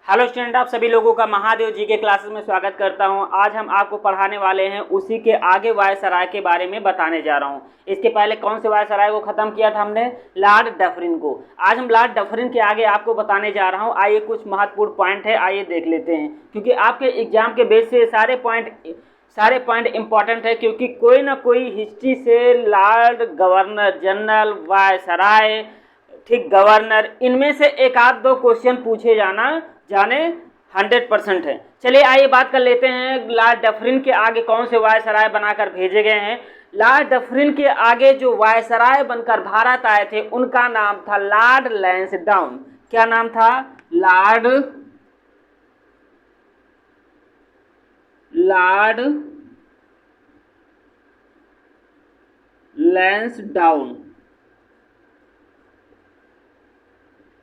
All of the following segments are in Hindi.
हेलो स्टूडेंट, आप सभी लोगों का महादेव जी के क्लासेस में स्वागत करता हूं। आज हम आपको पढ़ाने वाले हैं उसी के आगे वायसराय के बारे में बताने जा रहा हूं। इसके पहले कौन से वायसराय को ख़त्म किया था हमने? लॉर्ड डफरिन को। आज हम लॉर्ड डफरिन के आगे आपको बताने जा रहा हूं। आइए, कुछ महत्वपूर्ण पॉइंट है, आइए देख लेते हैं, क्योंकि आपके एग्जाम के बेस से सारे पॉइंट इंपॉर्टेंट है। क्योंकि कोई ना कोई हिस्ट्री से लॉर्ड, गवर्नर जनरल, वायसराय, ठीक, गवर्नर, इनमें से एक आध दो क्वेश्चन पूछे जाने 100% है। चलिए आइए बात कर लेते हैं लॉर्ड डफरिन के आगे कौन से वायसराय बनाकर भेजे गए हैं। लॉर्ड डफरिन के आगे जो वायसराय बनकर भारत आए थे उनका नाम था लॉर्ड लैंसडाउन। क्या नाम था? लॉर्ड लैंसडाउन,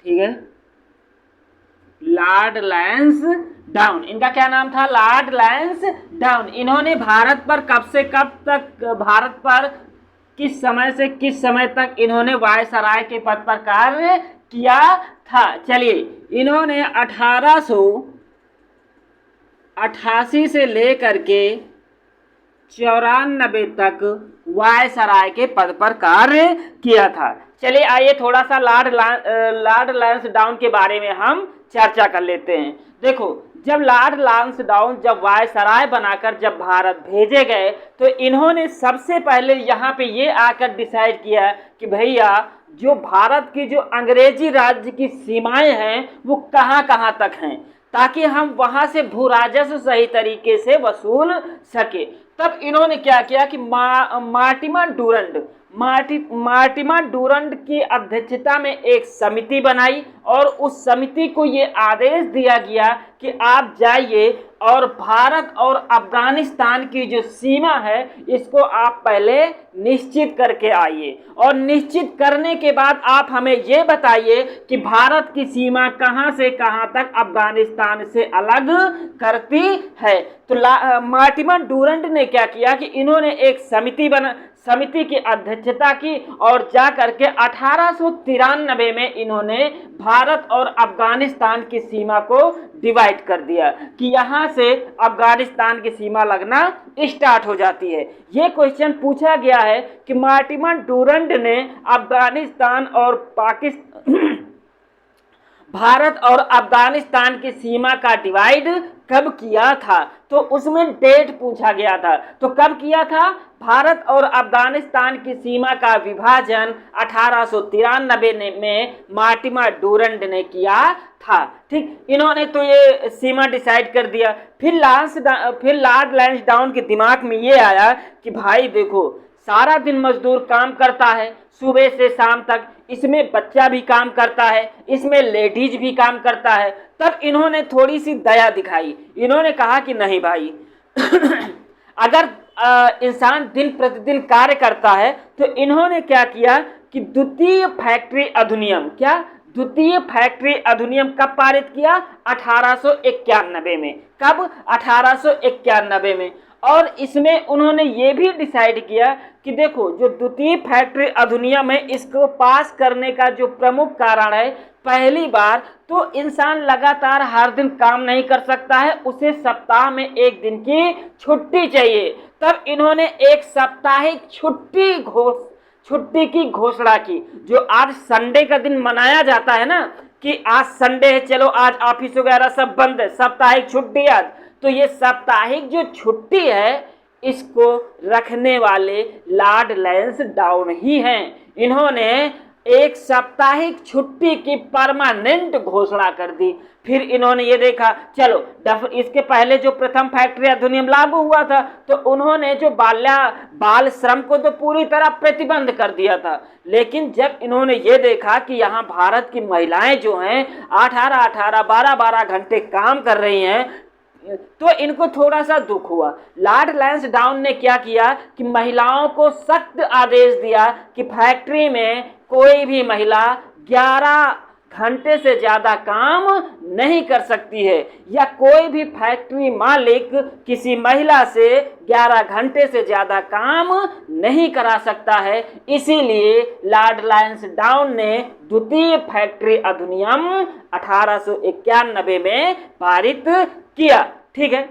ठीक है, लॉर्ड लैंसडाउन, इनका क्या नाम था? लॉर्ड लैंसडाउन। इन्होंने भारत पर कब से कब तक, भारत पर किस समय से किस समय तक इन्होंने वायसराय के पद पर कार्य किया था? चलिए, इन्होंने 1888 से लेकर के 94 तक वायसराय के पद पर कार्य किया था। चलिए आइए थोड़ा सा लॉर्ड लैंसडाउन के बारे में हम चर्चा कर लेते हैं। देखो, जब लॉर्ड लैंसडाउन जब वायसराय बनाकर जब भारत भेजे गए तो इन्होंने सबसे पहले यहाँ पे ये आकर डिसाइड किया कि भैया जो भारत की जो अंग्रेजी राज्य की सीमाएं हैं वो कहाँ कहाँ तक हैं, ताकि हम वहाँ से भू राजस्व सही तरीके से वसूल सके। तब इन्होंने क्या किया कि मार्टिमा डूरंड की अध्यक्षता में एक समिति बनाई और उस समिति को ये आदेश दिया गया कि आप जाइए और भारत और अफगानिस्तान की जो सीमा है इसको आप पहले निश्चित करके आइए, और निश्चित करने के बाद आप हमें ये बताइए कि भारत की सीमा कहाँ से कहाँ तक अफगानिस्तान से अलग करती है। तो मार्टिमा डूरंड ने क्या किया कि इन्होंने एक समिति की अध्यक्षता की और जा करके 1893 में इन्होंने भारत और अफगानिस्तान की सीमा को डिवाइड कर दिया कि यहाँ से अफगानिस्तान की सीमा लगना स्टार्ट हो जाती है। ये क्वेश्चन पूछा गया है कि मार्टिमा डूरंड ने अफगानिस्तान और भारत और अफगानिस्तान की सीमा का डिवाइड कब किया था? तो उसमें डेट पूछा गया था। तो कब किया था? भारत और अफगानिस्तान की सीमा का विभाजन 1893 में मार्टिमा डूरंड ने किया था। ठीक, इन्होंने तो ये सीमा डिसाइड कर दिया। फिर लॉर्ड लैंसडाउन के दिमाग में ये आया कि भाई देखो, सारा दिन मजदूर काम करता है सुबह से शाम तक, इसमें बच्चा भी काम करता है, इसमें लेडीज भी काम करता है। तब इन्होंने थोड़ी सी दया दिखाई। इन्होंने कहा कि नहीं भाई अगर इंसान दिन प्रतिदिन कार्य करता है तो इन्होंने क्या किया कि द्वितीय फैक्ट्री अधिनियम कब पारित किया? 1891 में। कब? 1891 में। और इसमें उन्होंने ये भी डिसाइड किया कि देखो, जो द्वितीय फैक्ट्री अधिनियम है इसको पास करने का जो प्रमुख कारण है, पहली बार तो इंसान लगातार हर दिन काम नहीं कर सकता है, उसे सप्ताह में एक दिन की छुट्टी चाहिए। तब इन्होंने एक साप्ताहिक छुट्टी की घोषणा की। जो आज संडे का दिन मनाया जाता है ना कि आज संडे है, चलो आज ऑफिस वगैरह सब बंद है, साप्ताहिक छुट्टी आज। तो ये साप्ताहिक जो छुट्टी है इसको रखने वाले लॉर्ड लैंसडाउन ही हैं। इन्होंने एक साप्ताहिक छुट्टी की परमानेंट घोषणा कर दी। फिर इन्होंने ये देखा, चलो इसके पहले जो प्रथम फैक्ट्री अधिनियम लागू हुआ था तो उन्होंने जो बाल श्रम को तो पूरी तरह प्रतिबंध कर दिया था। लेकिन जब इन्होंने ये देखा कि यहाँ भारत की महिलाएं जो हैं 12 घंटे काम कर रही हैं तो इनको थोड़ा सा दुख हुआ। लॉर्ड लैंसडाउन ने क्या किया कि महिलाओं को सख्त आदेश दिया कि फैक्ट्री में कोई भी महिला 11 घंटे से ज़्यादा काम नहीं कर सकती है, या कोई भी फैक्ट्री मालिक किसी महिला से 11 घंटे से ज़्यादा काम नहीं करा सकता है। इसीलिए लॉर्ड लांसडाउन ने द्वितीय फैक्ट्री अधिनियम 1891 में पारित किया। ठीक है।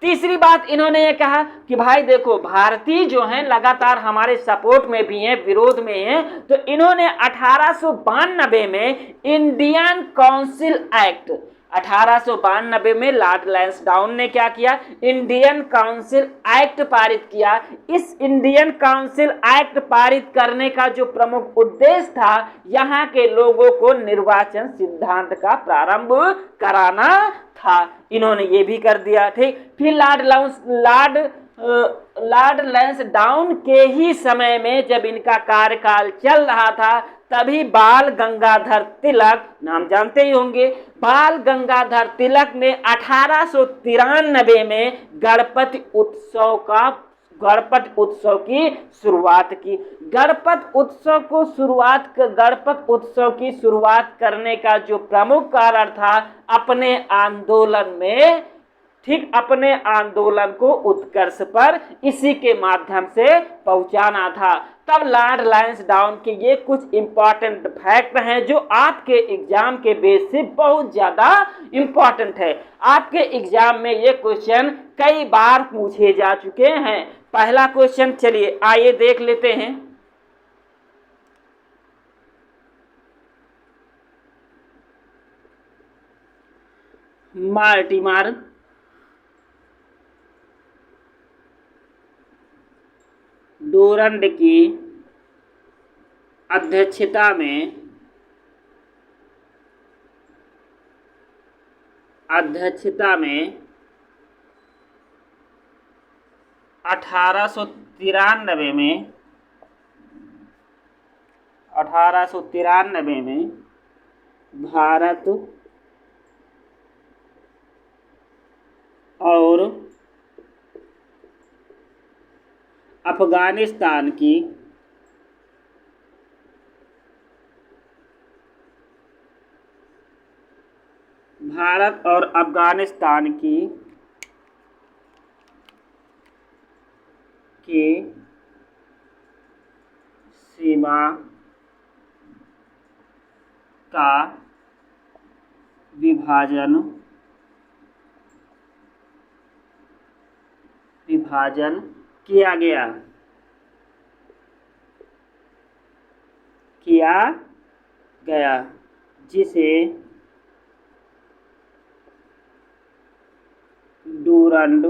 तीसरी बात इन्होंने ये कहा कि भाई देखो, भारतीय जो हैं लगातार हमारे सपोर्ट में भी हैं, विरोध में हैं, तो इन्होंने 1892 में इंडियन काउंसिल एक्ट, 1892 में लॉर्ड लांसडाउन ने क्या किया, इंडियन काउंसिल एक्ट पारित किया। इस इंडियन काउंसिल एक्ट पारित करने का जो प्रमुख उद्देश्य था, यहाँ के लोगों को निर्वाचन सिद्धांत का प्रारंभ कराना था। इन्होंने ये भी कर दिया। ठीक। फिर लॉर्ड लांसडाउन के ही समय में जब इनका कार्यकाल चल रहा था, तभी बाल गंगाधर तिलक, नाम जानते ही होंगे, बाल गंगाधर तिलक ने 1893 में गणपति उत्सव की शुरुआत की। गणपति उत्सव की शुरुआत करने का जो प्रमुख कारण था, अपने आंदोलन में, ठीक, अपने आंदोलन को उत्कर्ष पर इसी के माध्यम से पहुंचाना था। तब लॉर्ड लांसडाउन के ये कुछ इंपॉर्टेंट फैक्ट हैं जो आपके एग्जाम के बेस से बहुत ज्यादा इंपॉर्टेंट है। आपके एग्जाम में ये क्वेश्चन कई बार पूछे जा चुके हैं। पहला क्वेश्चन, चलिए आइए देख लेते हैं। मार्टिमर डुरंड की अध्यक्षता में 1893 में भारत और अफगानिस्तान की सीमा का विभाजन किया गया, जिसे डुरंड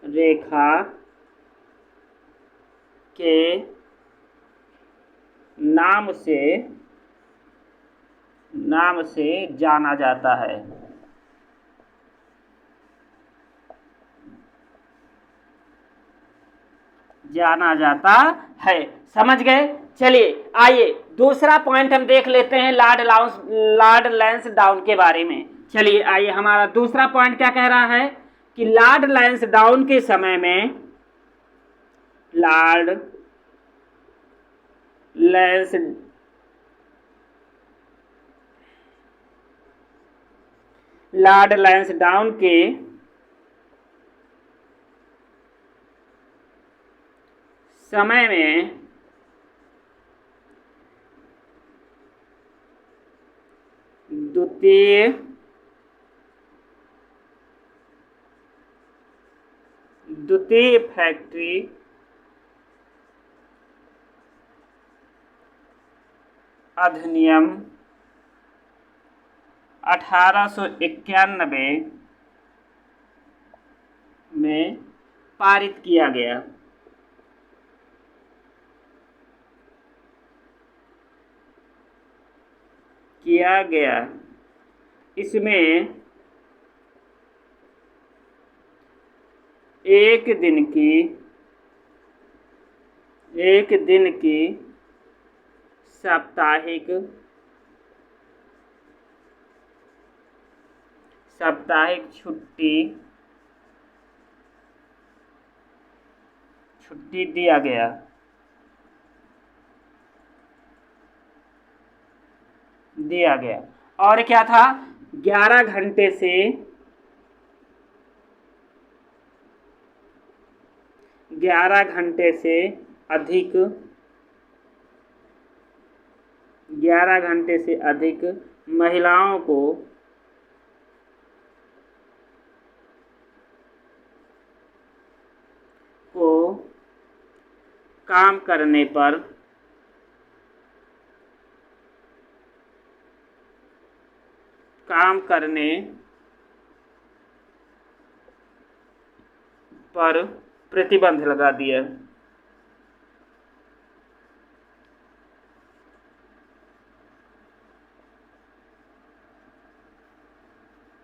रेखा के नाम से जाना जाता है। समझ गए? चलिए आइए दूसरा पॉइंट हम देख लेते हैं लॉर्ड लांसडाउन के बारे में। चलिए आइए, हमारा दूसरा पॉइंट क्या कह रहा है कि लॉर्ड लांसडाउन के समय में लॉर्ड लांसडाउन के समय में द्वितीय फैक्ट्री अधिनियम 1891 में पारित किया गया। इसमें एक दिन की साप्ताहिक छुट्टी दिया गया। दिया गया। और क्या था, 11 घंटे से 11 घंटे से अधिक 11 घंटे से अधिक महिलाओं को काम करने पर प्रतिबंध लगा दिया।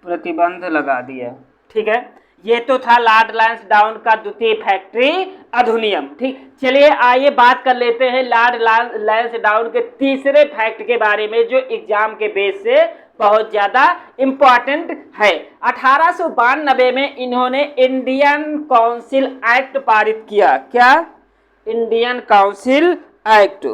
प्रतिबंध लगा दिया। ठीक है, ये तो था लॉर्ड लैंसडाउन का द्वितीय फैक्ट्री अधिनियम। ठीक, चलिए आइए बात कर लेते हैं लॉर्ड लैंसडाउन के तीसरे फैक्ट के बारे में, जो एग्जाम के बेस से बहुत ज्यादा इंपॉर्टेंट है। 1892 में इन्होंने इंडियन काउंसिल एक्ट पारित किया। क्या? Indian council act.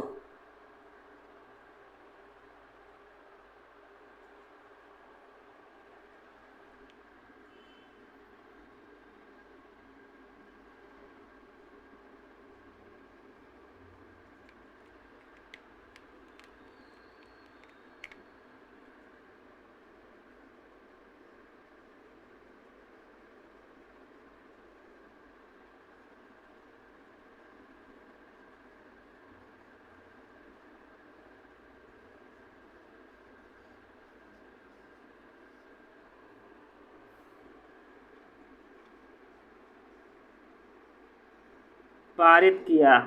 पारित किया।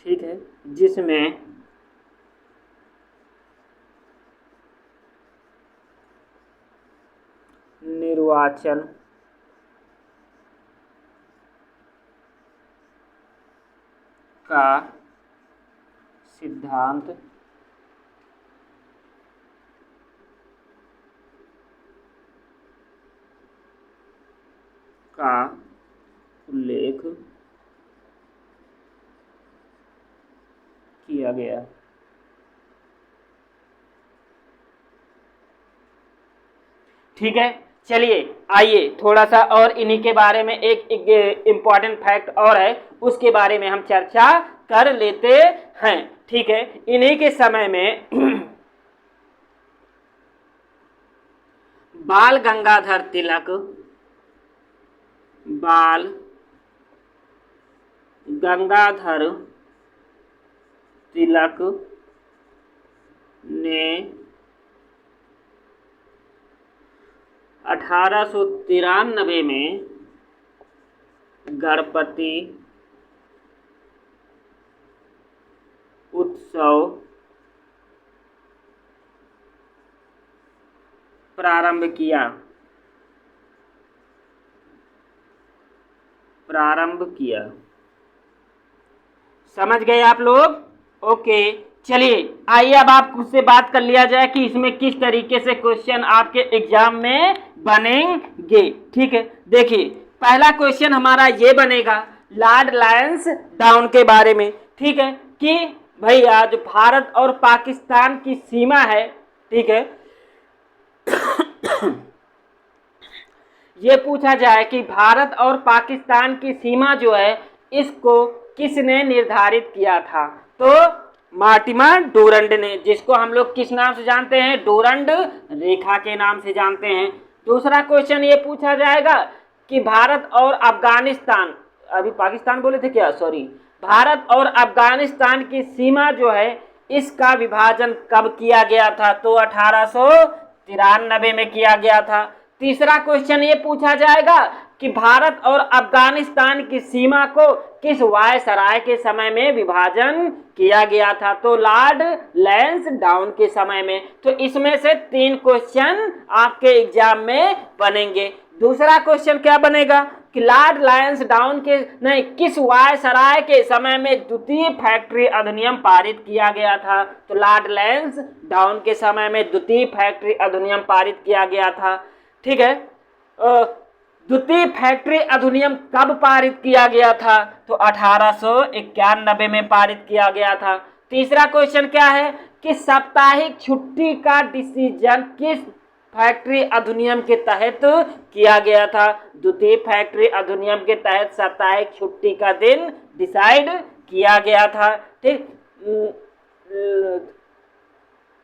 ठीक है, जिसमें निर्वाचन का सिद्धांत का उल्लेख किया गया। ठीक है, चलिए आइए थोड़ा सा और इन्हीं के बारे में एक इम्पॉर्टेंट फैक्ट और है, उसके बारे में हम चर्चा कर लेते हैं। ठीक है, इन्हीं के समय में बाल गंगाधर तिलक ने 1893 में गणपति उत्सव प्रारंभ किया। समझ गए आप लोग? ओके, चलिए आइए अब आपसे बात कर लिया जाए कि इसमें किस तरीके से क्वेश्चन आपके एग्जाम में बनेंगे। ठीक है, देखिए पहला क्वेश्चन हमारा ये बनेगा लॉर्ड लैंसडाउन के बारे में। ठीक है, कि भैया जो भारत और पाकिस्तान की सीमा है, ठीक है, ये पूछा जाए कि भारत और पाकिस्तान की सीमा जो है इसको किसने निर्धारित किया था? तो मार्टिमर डूरंड ने, जिसको हम लोग किस नाम से जानते हैं? डूरंड रेखा के नाम से जानते हैं। दूसरा क्वेश्चन ये पूछा जाएगा कि भारत और अफगानिस्तान, अभी पाकिस्तान बोले थे क्या, सॉरी, भारत और अफगानिस्तान की सीमा जो है इसका विभाजन कब किया गया था? तो 1893 में किया गया था। तीसरा क्वेश्चन ये पूछा जाएगा कि भारत और अफगानिस्तान की सीमा को किस वायसराय के समय में विभाजन किया गया था? तो लॉर्ड लैंसडाउन के समय में। तो इसमें से 3 क्वेश्चन आपके एग्जाम में बनेंगे। दूसरा क्वेश्चन क्या बनेगा कि लॉर्ड लैंसडाउन के नहीं किस वायसराय के समय में द्वितीय फैक्ट्री अधिनियम पारित किया गया था? तो लॉर्ड लैंसडाउन के समय में द्वितीय फैक्ट्री अधिनियम पारित किया गया था। ठीक है, द्वितीय फैक्ट्री अधिनियम कब पारित किया गया था? तो 1891 में पारित किया गया था। तीसरा क्वेश्चन क्या है कि साप्ताहिक छुट्टी का डिसीजन किस फैक्ट्री अधिनियम के तहत किया गया था? द्वितीय फैक्ट्री अधिनियम के तहत साप्ताहिक छुट्टी का दिन डिसाइड किया गया था। ठीक,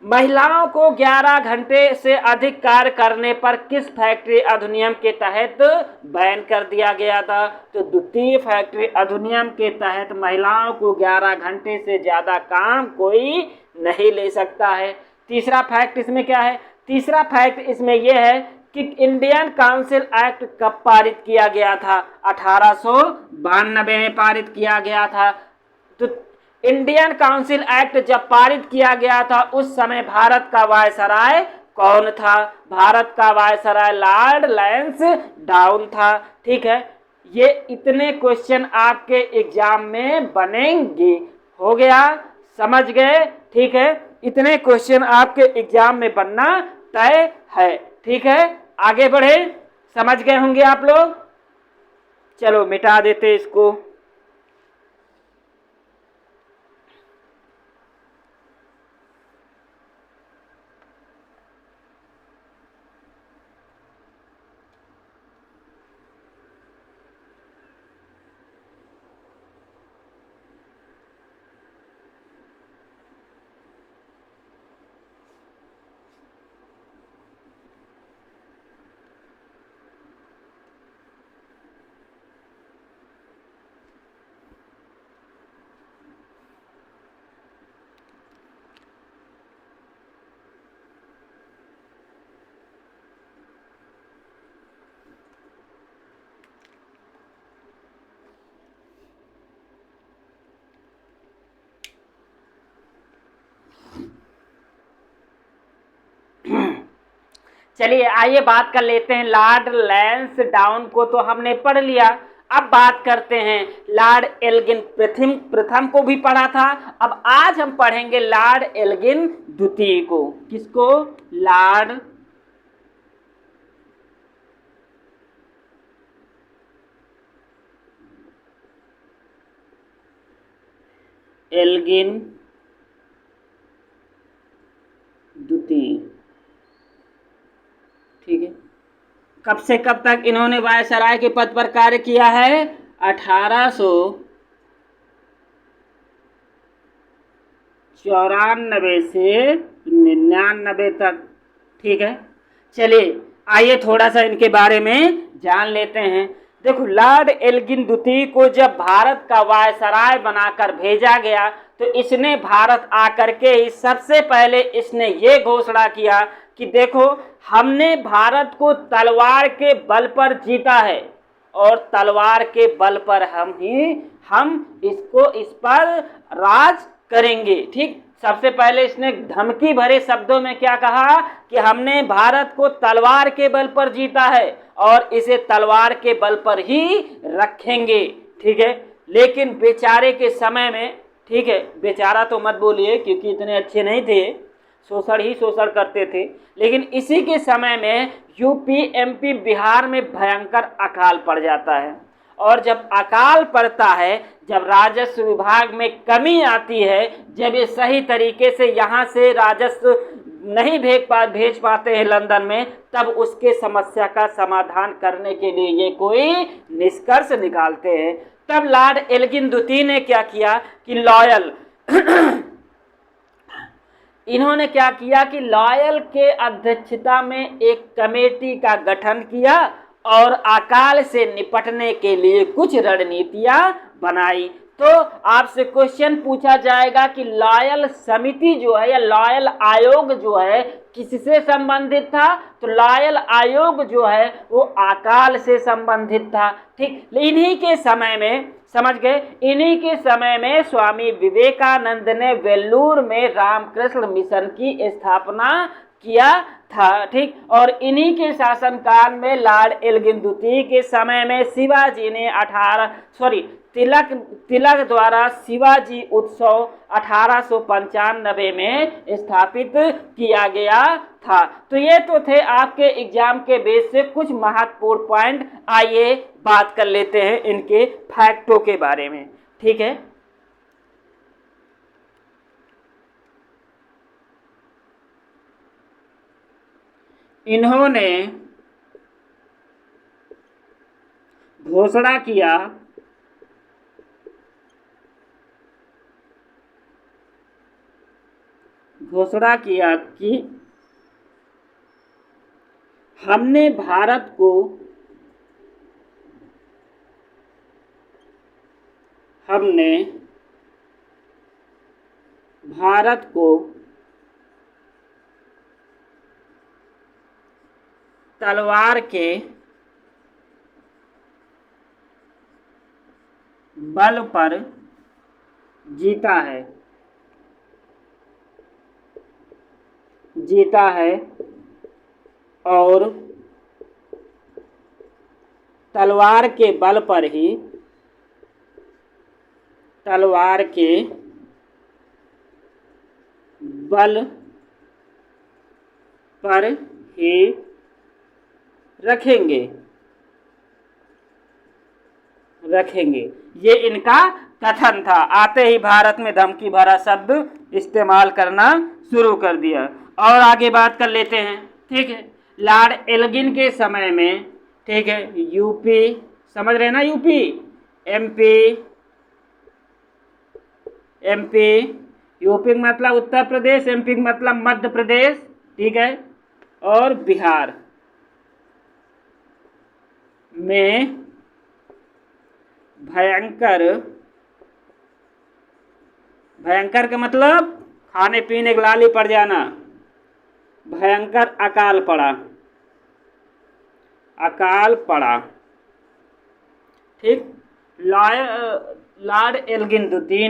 महिलाओं को 11 घंटे से अधिक कार्य करने पर किस फैक्ट्री अधिनियम के तहत बैन कर दिया गया था? तो द्वितीय फैक्ट्री अधिनियम के तहत महिलाओं को 11 घंटे से ज़्यादा काम कोई नहीं ले सकता है। तीसरा फैक्ट इसमें क्या है? तीसरा फैक्ट इसमें यह है कि इंडियन काउंसिल एक्ट कब पारित किया गया था? 1892 में पारित किया गया था। तो इंडियन काउंसिल एक्ट जब पारित किया गया था उस समय भारत का वायसराय कौन था? भारत का वायसराय लॉर्ड लैंसडाउन था। ठीक है, ये इतने क्वेश्चन आपके एग्जाम में बनेंगे। हो गया, समझ गए? ठीक है, इतने क्वेश्चन आपके एग्जाम में बनना तय है। ठीक है, आगे बढ़े, समझ गए होंगे आप लोग। चलो मिटा देते इसको। चलिए आइए बात कर लेते हैं। लॉर्ड लैंसडाउन को तो हमने पढ़ लिया, अब बात करते हैं लॉर्ड एल्गिन प्रथम को भी पढ़ा था। अब आज हम पढ़ेंगे लॉर्ड एल्गिन द्वितीय को। किसको? लॉर्ड एल्गिन द्वितीय। ठीक है, कब से कब तक इन्होंने वायसराय के पद पर कार्य किया है? 1894 से 99 तक। ठीक है, चलिए आइए थोड़ा सा इनके बारे में जान लेते हैं। देखो, लॉर्ड एल्गिन द्वितीय को जब भारत का वायसराय बनाकर भेजा गया तो इसने भारत आकर के ही सबसे पहले इसने ये घोषणा किया कि देखो, हमने भारत को तलवार के बल पर जीता है और तलवार के बल पर हम इस पर राज करेंगे। ठीक, सबसे पहले इसने धमकी भरे शब्दों में क्या कहा कि हमने भारत को तलवार के बल पर जीता है और इसे तलवार के बल पर ही रखेंगे। ठीक है, लेकिन बेचारे के समय में, ठीक है, बेचारा तो मत बोलिए क्योंकि इतने अच्छे नहीं थे, शोषण ही शोषण करते थे, लेकिन इसी के समय में यूपी एमपी बिहार में भयंकर अकाल पड़ जाता है। और जब अकाल पड़ता है, जब राजस्व विभाग में कमी आती है, जब ये सही तरीके से यहाँ से राजस्व नहीं भेज पाते हैं लंदन में, तब उसके समस्या का समाधान करने के लिए ये कोई निष्कर्ष निकालते हैं। तब लॉर्ड एल्गिन द्वितीय ने क्या किया कि इन्होंने क्या किया कि लॉयल के अध्यक्षता में एक कमेटी का गठन किया और अकाल से निपटने के लिए कुछ रणनीतियां बनाई। तो आपसे क्वेश्चन पूछा जाएगा कि लॉयल समिति जो है या लॉयल आयोग जो है किससे संबंधित था? तो लॉयल आयोग जो है वो अकाल से संबंधित था। ठीक, इन्हीं के समय में, समझ गए, इन्हीं के समय में स्वामी विवेकानंद ने वेल्लूर में रामकृष्ण मिशन की स्थापना किया था। ठीक, और इन्हीं के शासनकाल में लॉर्ड एल्गिन द्वितीय के समय में शिवाजी ने तिलक द्वारा शिवाजी उत्सव 1895 में स्थापित किया गया था। तो ये तो थे आपके एग्जाम के बेस से कुछ महत्वपूर्ण पॉइंट। आइए बात कर लेते हैं इनके फैक्टों के बारे में। ठीक है, इन्होंने घोषणा किया कि हमने भारत को तलवार के बल पर जीता है और तलवार के बल पर ही रखेंगे। ये इनका कथन था। आते ही भारत में धमकी भरा शब्द इस्तेमाल करना शुरू कर दिया। और आगे बात कर लेते हैं। ठीक है, लॉर्ड एल्गिन के समय में, ठीक है, यूपी, समझ रहे हैं ना, यूपी, एमपी, यूपी मतलब उत्तर प्रदेश, एमपी मतलब मध्य प्रदेश, ठीक है, और बिहार में भयंकर का मतलब खाने पीने के लाली पड़ जाना, भयंकर अकाल पड़ा। ठीक, लॉर्ड एल्गिन द्वितीय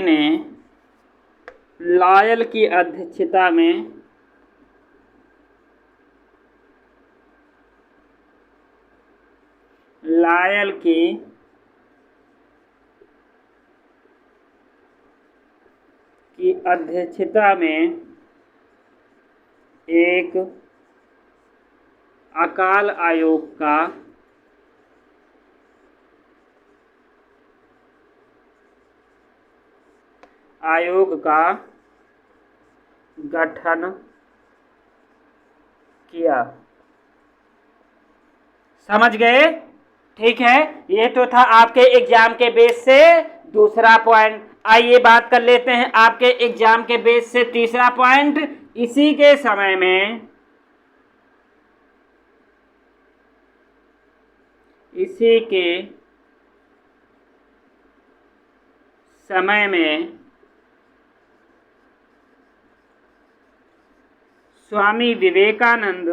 ने लॉयल की अध्यक्षता में एक अकाल आयोग का गठन किया। समझ गए? ठीक है, ये तो था आपके एग्जाम के बेस से दूसरा पॉइंट। आइए बात कर लेते हैं आपके एग्जाम के बेस से तीसरा पॉइंट। इसी के समय में स्वामी विवेकानंद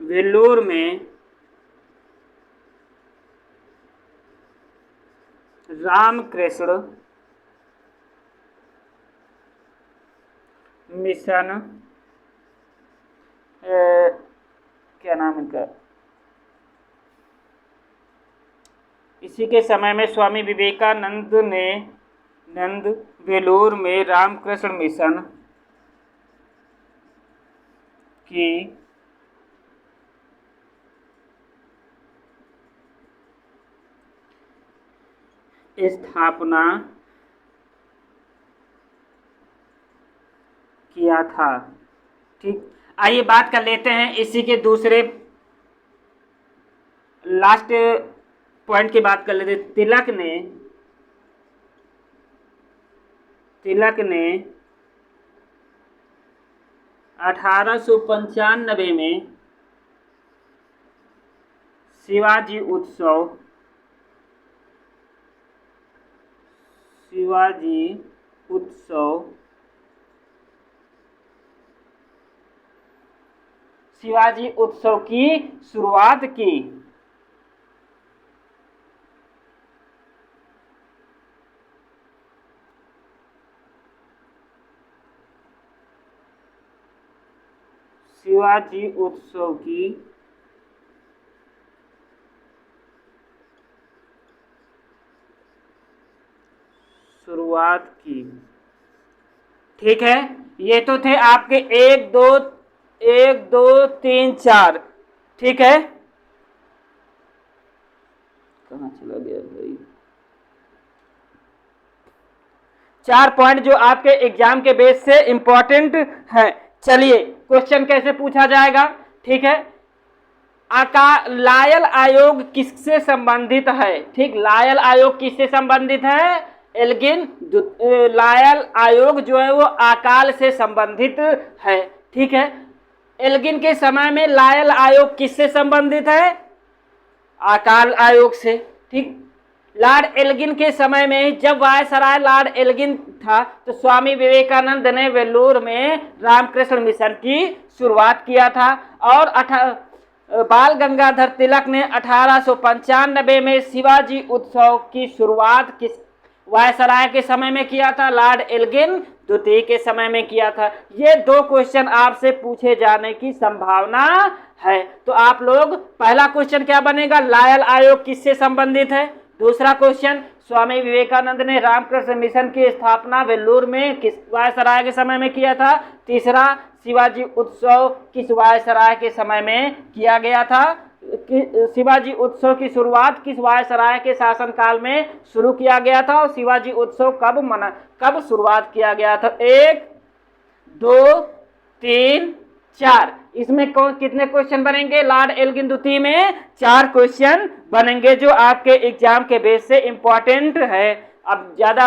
वेल्लोर में रामकृष्ण मिशन, क्या नाम इनका, इसी के समय में स्वामी विवेकानंद ने वेल्लोर में रामकृष्ण मिशन की स्थापना किया था। ठीक, आइए बात कर लेते हैं इसी के दूसरे लास्ट पॉइंट की बात कर लेते। तिलक ने 1895 में शिवाजी उत्सव की शुरुआत की। शिवाजी उत्सव की शुरुआत की। ठीक है, ये तो थे आपके 1 2 3 4, ठीक है। कहाँ चला गया भाई? 4 पॉइंट जो आपके एग्जाम के बेस से इंपॉर्टेंट है। चलिए क्वेश्चन कैसे पूछा जाएगा, ठीक है। लायल आयोग किससे संबंधित है? ठीक, लायल आयोग किससे संबंधित है? एल्गिन लायल आयोग जो है वो अकाल से संबंधित है, ठीक है। एल्गिन के समय में लायल आयोग किससे संबंधित है? अकाल आयोग से, ठीक। लॉर्ड एल्गिन के समय में जब वायसराय लॉर्ड एल्गिन था तो स्वामी विवेकानंद ने वेल्लोर में रामकृष्ण मिशन की शुरुआत किया था और बाल गंगाधर तिलक ने 1895 में शिवाजी उत्सव की शुरुआत किस वायसराय के समय में किया था? लॉर्ड एल्गिन द्वितीय के समय में किया था। ये 2 क्वेश्चन आपसे पूछे जाने की संभावना है। तो आप लोग पहला क्वेश्चन क्या बनेगा? लायल आयोग किससे संबंधित है? दूसरा क्वेश्चन, स्वामी विवेकानंद ने रामकृष्ण मिशन की स्थापना वेल्लोर में किस वायसराय के समय में किया था? तीसरा, शिवाजी उत्सव किस वायसराय के समय में किया गया था? शिवाजी उत्सव की शुरुआत किस वायसराय के शासनकाल में शुरू किया गया था और शिवाजी उत्सव कब शुरुआत किया गया था? 1 2 3 4, इसमें कितने क्वेश्चन बनेंगे? लॉर्ड एल्गिन द्वितीय में 4 क्वेश्चन बनेंगे जो आपके एग्जाम के बेस से इंपॉर्टेंट है। अब ज्यादा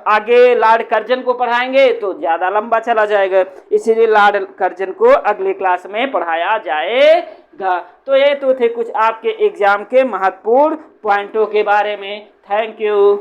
आगे लॉर्ड कर्जन को पढ़ाएंगे तो ज्यादा लंबा चला जाएगा, इसीलिए लॉर्ड कर्जन को अगली क्लास में पढ़ाया जाएगा। तो ये तो थे कुछ आपके एग्जाम के महत्वपूर्ण पॉइंटों के बारे में। Thank you.